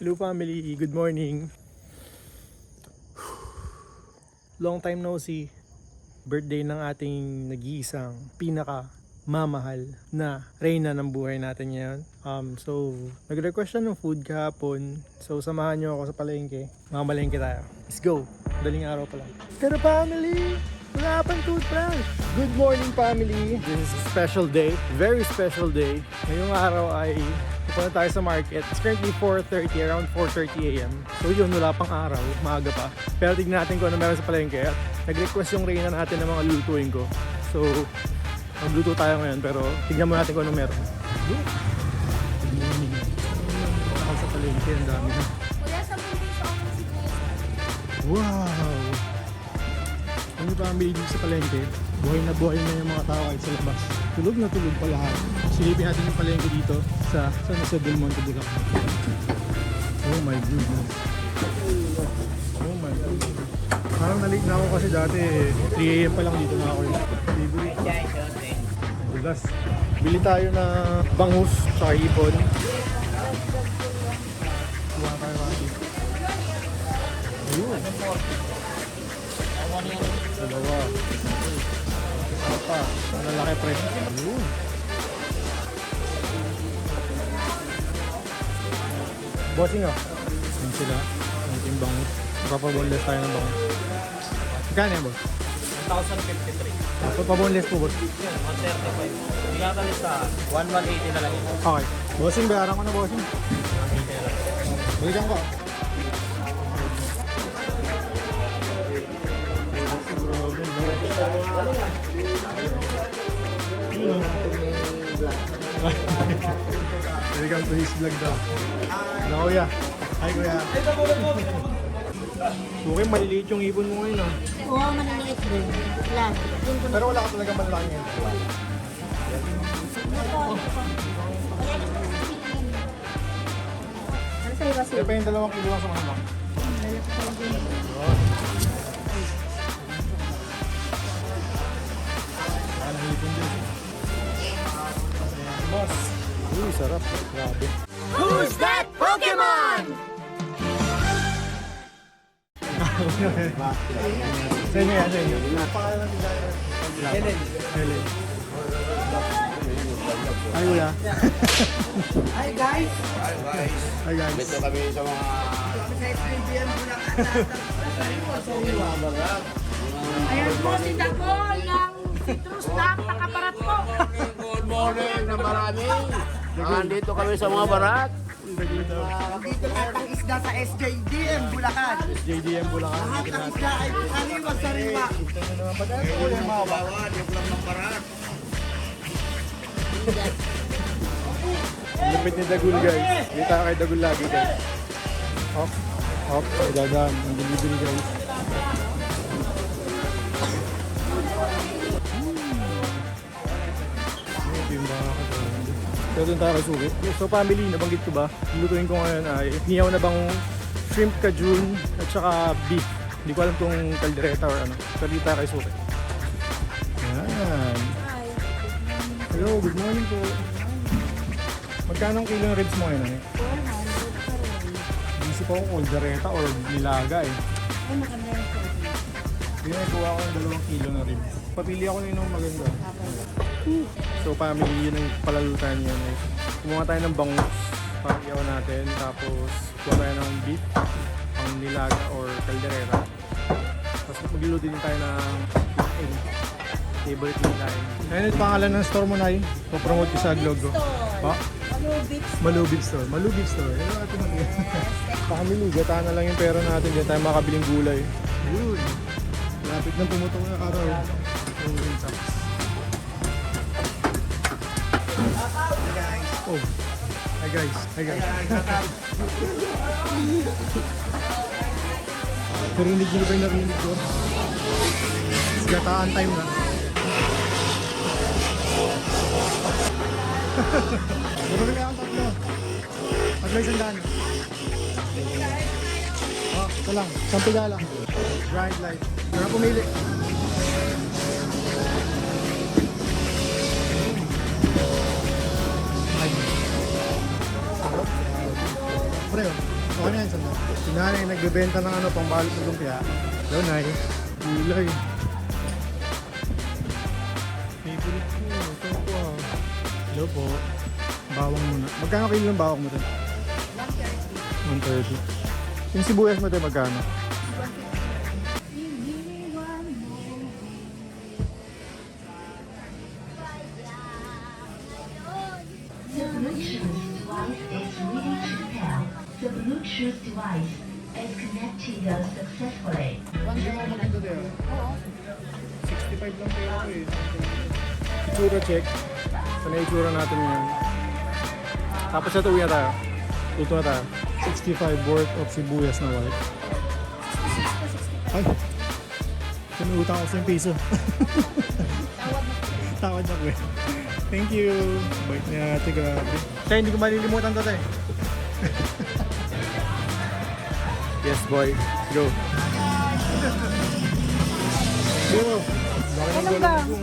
Hello family, good morning. Long time no see. Birthday ng ating nag-iisang pinaka-mamahal na reyna ng buhay natin ngayon. So, nag-request siya ng food kahapon. So, samahan niyo ako sa palengke. Mamalengke tayo. Let's go! Daling araw pa lang. Pero family, wala pang toothbrush. Good morning family. This is a special day. Very special day. Ngayong araw ay pupunta tayo sa market. It's currently 4:30, around 4:30 a.m. So yun, wala pang araw, maaga pa. Pero tignan natin kung ano meron sa palengke. At nag-request yung reyna natin ng mga lutuin ko. So, magluto tayo ngayon pero tignan mo natin kung ano meron. Good morning. Ako sa palengke, ang dami na. Kuya, sa mundo sa ako si Kuya. Wow! Ano pa ang dito sa palengke? Buhay na yung mga tao kahit sa labas. Tulog na tulog pa lahat. Silipin natin yung palengke dito sa Del Monte, Bulacan. Oh my goodness. Oh my goodness. Parang na-late na ako kasi dati 3 AM pa lang dito na ako. Bulas. Bili tayo na bangus sa hipon. Kuha tayo natin. Ayun. Dalawa. Apa, ang lalaki pre. Ayun. Bossing oh. Ayun sila. Ang team bangus. Papaboneless tayo ng bangus. Magkano yan boss? 1,053. Papaboneless po boss. 135. Bigatan sa 1,180 na lang yun. Okay. Bossing, bayaran ko na bossing. 180 na lang. Balikan ko. Welcome to his vlog daw. Hello kuya. Hi kuya. Okay, maliliit yung ipon mo ngayon ah. Oo, maniliit din. Lang. Pero wala ka talaga malalaki ngayon. Ano sa'yo kasi? Kaya pa yung 2 kilo lang sa mga bang. Lalaki talaga yun. Wala na ipon din. Boss. Uy, sarap. Grabe. Who's that Pokemon? Sa inyo yan, sa inyo. Pangalan ng designer. Helen. Helen. Hi kuya. Hi guys! Hi guys. Ito kami sa mga... Sa SPBM Bulacan. Ayan po si Dagol ng citrus na takaparat po. Good morning na marami. Nandito kami sa mga barat. Dito lahat ng isda sa SJDM Bulacan. JDM Bulacan. Lahat ng isda ay kaliwag sa rima. Ang lupit ni Dagul guys. Kita kay Dagul lagi guys. Hop. Hop. Dadan. Ang delivery guys. Ito yung baka ka. Pero doon tayo kasuki. So family, nabanggit ko ba? Lutuin ko ngayon ay niyaw na bang shrimp cajun at saka beef. Hindi ko alam kung caldereta or ano. Pero dito tayo kasuki. Yan. Hello, good morning po. Magkano ang kilo ng ribs mo ngayon? Eh? 400 Isip ako kung caldereta or nilaga eh. Ay, maganda yung food. Pinagawa ko ng 2 kilo ng ribs. Papili ako nung maganda. So family, yun ang palalutan niya. Kumuha tayo ng bangus para iyaw natin. Tapos kuha tayo ng beef, pang nilaga or caldereta. Tapos magluluto din tayo ng egg. Favorite nila eh. Ayun yung pangalan ng store mo na eh. Papromote ko sa vlog ko. Pa? Malubid Store. Malubid Store. Hello ate Malia. Family, gata na lang yung pera natin. Diyan tayo makabiling gulay. Yun. Lapit na pumutong na araw. Oh. Hi guys. Hi guys. Narinig nyo ba yung narinig ko? Gataan time na. Bumili kaya ang tatlo. At may sandaan. Oh, ito lang. Sampigala. Bright light. Para pumili. Ay. Pre, Gusto ko na yan, sandali. Si nanay nagbebenta ng ano, pang balot ng lumpia. Hello, nay. Gulay. Favorite ko. Ito po. Hello po. Bawang muna. Magkano kilo ng bawang mo ito? 130. Yung sibuyas mo ito, magkano? The Bluetooth device is connected successfully. 65 lang pera ko eh. Itsura check. Sana itsura natin yun. Tapos ito uwi na tayo. Luto na tayo. 65 worth of sibuyas na white. Ay! Sinutang ko sa piso. Tawad na ko eh. Thank you. Bait niya ate, grabe. Kaya hindi ko malilimutan to eh. Yes boy, go. Go. Bakit ang galang ko?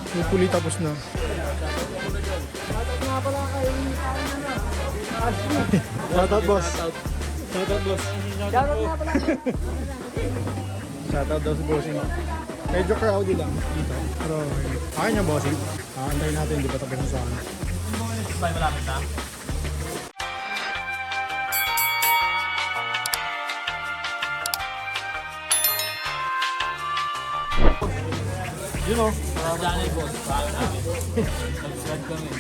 Pupuli tapos na. Shoutout boss. Shoutout boss. Shoutout daw si bossing. Medyo crowded lang dito. Pero okay niya bossing. Antayin natin, di ba tapos na sa akin. Malapit na. You know, Dani boss. Subscribe kami.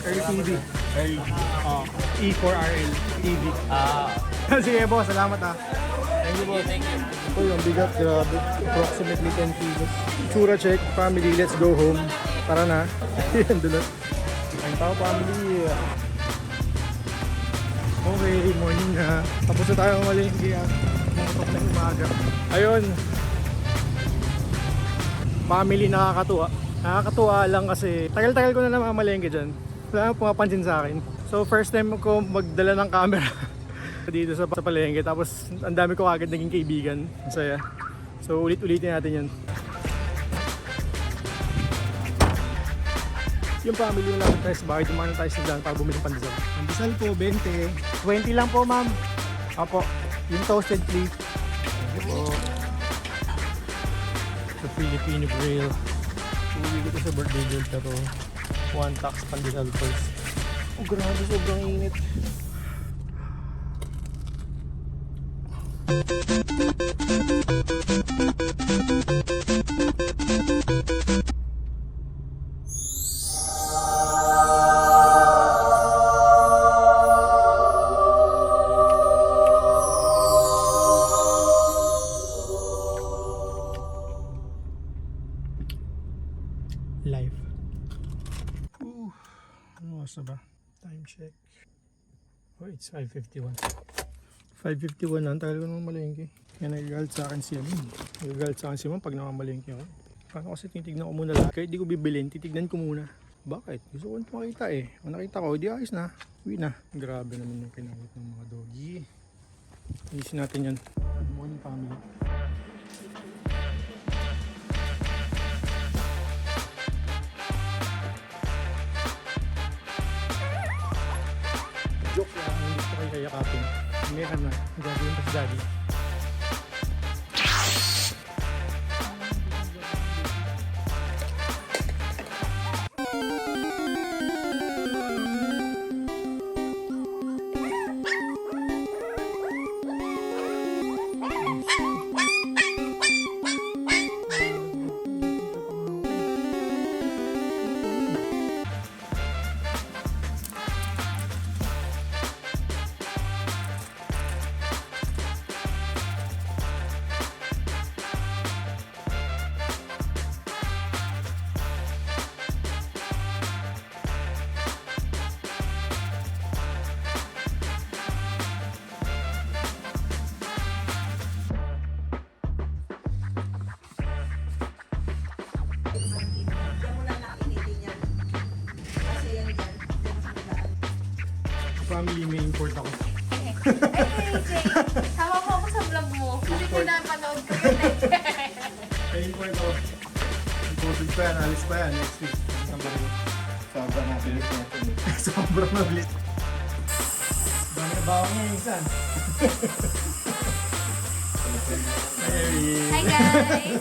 RTV. E4RL TV. Ah. Sige boss, salamat ah. Thank you boss. Thank you. Ito yung bigat, grabe. Approximately 10 kilos. Tsura check, family, let's go home. Tara na. Yan, dulot. Ang tao, family. Okay, morning na. Tapos na tayo malingki ah. Mutok na yung umaga. Ayun. Family, nakakatuwa. Nakakatuwa lang kasi tagal-tagal ko na namamalengke dyan. Wala nang pumapansin sa akin. So first time ko magdala ng camera dito sa palengke. Tapos ang dami ko agad naging kaibigan. Masaya. So ulit-ulitin natin yan. Yung family yung lang tayo sa bahay. Dumaan tayo sa dyan para bumili ng pandesal. Pandesal po, 20. 20 lang po ma'am. Opo. Yung toasted please. Opo. Sa Filipino grill. Uwi ko to sa birthday girl pero one tax pandesal first. Oh grabe, sobrang init. Live. Ano oras na ba? Time check. Oh, it's 5:51. 5:51 na. Ang tagal ko naman malengke. Kaya nagagalit sa akin si Amin. Nagagalit sa akin si Mom pag namamalengke ako. Paano kasi titignan ko muna lahat? Kahit di ko bibilin, titignan ko muna. Bakit? Gusto ko makita eh. Kung nakita ko, di ayos na. Uwi na. Grabe naman yung kinawit ng mga doggy. Ayusin natin yan. Good morning family. Joke lang, hindi ko kayo kayakapin. Meron na, gagawin pa si daddy. Family, may import ako. Hey, sama mo ako sa vlog mo. Hindi ko napanood ko yun eh. May import ako. Imposed pa yan, alis pa yan next week. Sobrang mabilis natin. Sobrang mabilis. Trabaho niya minsan. Hi guys!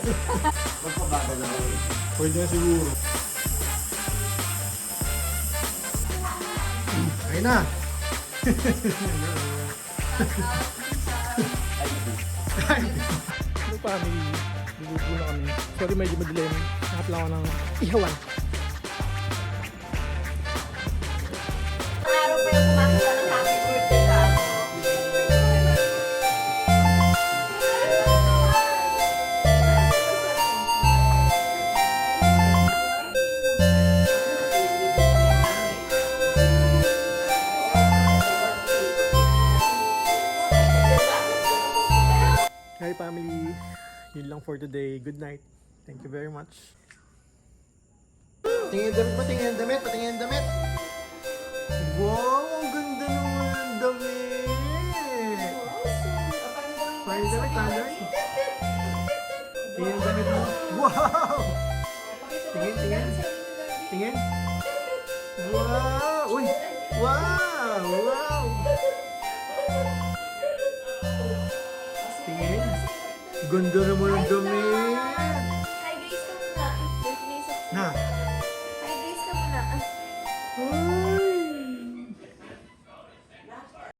Pwede na siguro. Ayun na. Hello family. Luluto na kami. Sorry medyo madilim. Nakap lang ako ng ihawan. Araw pa yung kumakita ng happy birthday ka. Hi family. Yun lang for today. Good night. Thank you very much. Tingin yung damit mo, tingin yung damit, patingin yung damit. Wow, ang ganda naman ng damit. Paano yung damit, paano yung damit? Tingin yung damit mo. Wow! Tingin, tingin. Tingin. Wow! Uy! Wow! Wow! Tingin. Ganda naman ng damit.